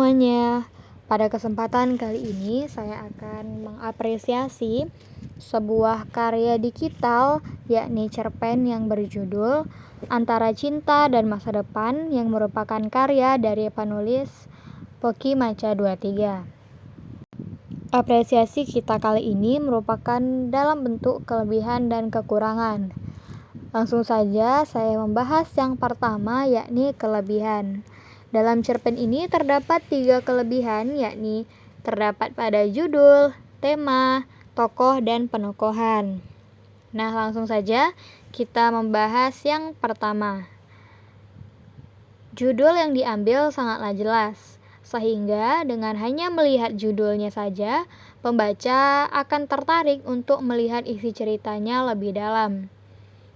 semuanya. Pada kesempatan kali ini saya akan mengapresiasi sebuah karya digital, yakni cerpen yang berjudul Antara Cinta dan Masa Depan, yang merupakan karya dari penulis Poki Maca 23. Apresiasi kita kali ini merupakan dalam bentuk kelebihan dan kekurangan. Langsung saja saya membahas yang pertama, yakni kelebihan. Dalam cerpen ini terdapat 3 kelebihan, yakni terdapat pada judul, tema, tokoh, dan penokohan. Nah, langsung saja kita membahas yang pertama. Judul yang diambil sangatlah jelas, sehingga dengan hanya melihat judulnya saja, pembaca akan tertarik untuk melihat isi ceritanya lebih dalam.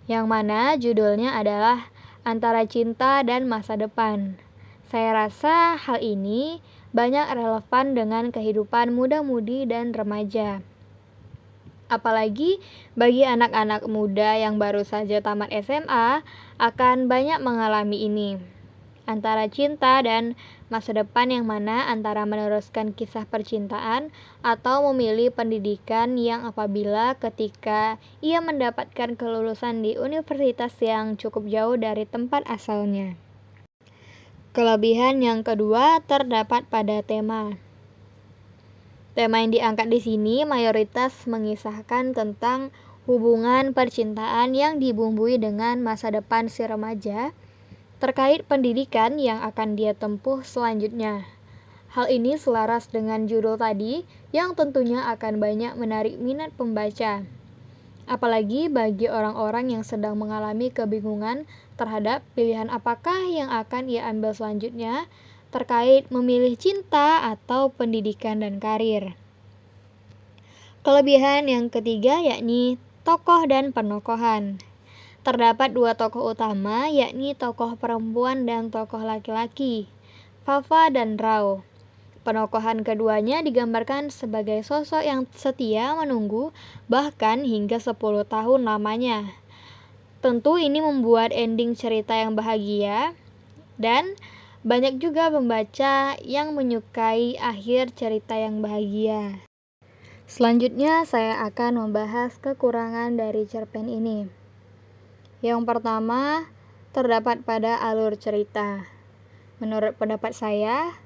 Yang mana judulnya adalah Antara Cinta dan Masa Depan. Saya rasa hal ini banyak relevan dengan kehidupan muda-mudi dan remaja. Apalagi bagi anak-anak muda yang baru saja tamat SMA akan banyak mengalami ini. Antara cinta dan masa depan, yang mana antara meneruskan kisah percintaan atau memilih pendidikan yang apabila ketika ia mendapatkan kelulusan di universitas yang cukup jauh dari tempat asalnya. Kelebihan yang kedua terdapat pada tema. Tema yang diangkat di sini mayoritas mengisahkan tentang hubungan percintaan yang dibumbui dengan masa depan si remaja terkait pendidikan yang akan dia tempuh selanjutnya. Hal ini selaras dengan judul tadi yang tentunya akan banyak menarik minat pembaca. Apalagi bagi orang-orang yang sedang mengalami kebingungan terhadap pilihan apakah yang akan ia ambil selanjutnya terkait memilih cinta atau pendidikan dan karir. Kelebihan yang ketiga yakni tokoh dan penokohan. Terdapat 2 tokoh utama, yakni tokoh perempuan dan tokoh laki-laki, Fafa dan Rao. Penokohan keduanya digambarkan sebagai sosok yang setia menunggu bahkan hingga 10 tahun lamanya. Tentu ini membuat ending cerita yang bahagia, dan banyak juga pembaca yang menyukai akhir cerita yang bahagia. Selanjutnya saya akan membahas kekurangan dari cerpen ini. Yang pertama, terdapat pada alur cerita. Menurut pendapat saya,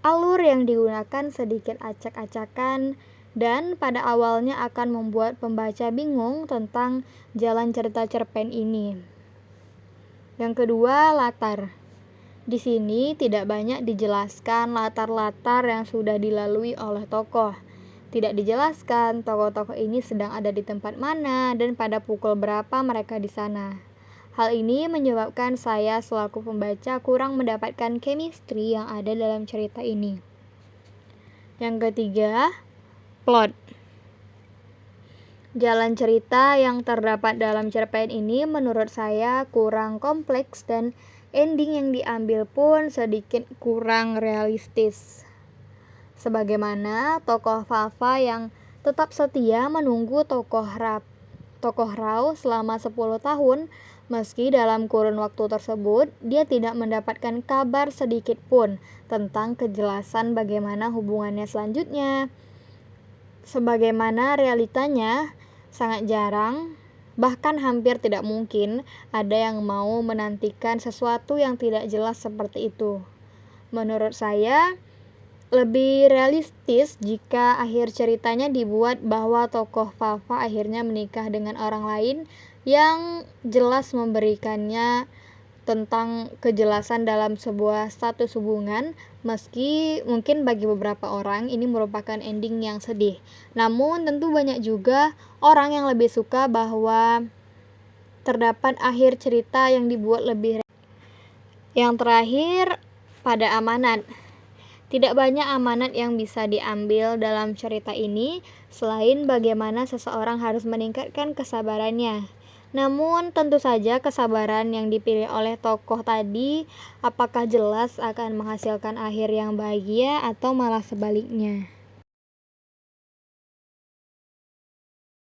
alur yang digunakan sedikit acak-acakan dan pada awalnya akan membuat pembaca bingung tentang jalan cerita cerpen ini. Yang kedua, latar. Di sini tidak banyak dijelaskan latar-latar yang sudah dilalui oleh tokoh. Tidak dijelaskan tokoh-tokoh ini sedang ada di tempat mana dan pada pukul berapa mereka di sana. Hal ini menyebabkan saya selaku pembaca kurang mendapatkan chemistry yang ada dalam cerita ini. Yang ketiga, plot. Jalan cerita yang terdapat dalam cerpen ini menurut saya kurang kompleks dan ending yang diambil pun sedikit kurang realistis. Sebagaimana tokoh Fafa yang tetap setia menunggu tokoh Rao selama 10 tahun, meski dalam kurun waktu tersebut dia tidak mendapatkan kabar sedikit pun tentang kejelasan bagaimana hubungannya selanjutnya. Sebagaimana realitanya, sangat jarang, bahkan hampir tidak mungkin ada yang mau menantikan sesuatu yang tidak jelas seperti itu. Menurut saya, lebih realistis jika akhir ceritanya dibuat bahwa tokoh Fafa akhirnya menikah dengan orang lain yang jelas memberikannya tentang kejelasan dalam sebuah status hubungan, meski mungkin bagi beberapa orang ini merupakan ending yang sedih. Namun tentu banyak juga orang yang lebih suka bahwa terdapat akhir cerita yang dibuat lebih. Yang terakhir, pada amanat. Tidak banyak amanat yang bisa diambil dalam cerita ini selain bagaimana seseorang harus meningkatkan kesabarannya. Namun tentu saja kesabaran yang dipilih oleh tokoh tadi apakah jelas akan menghasilkan akhir yang bahagia atau malah sebaliknya.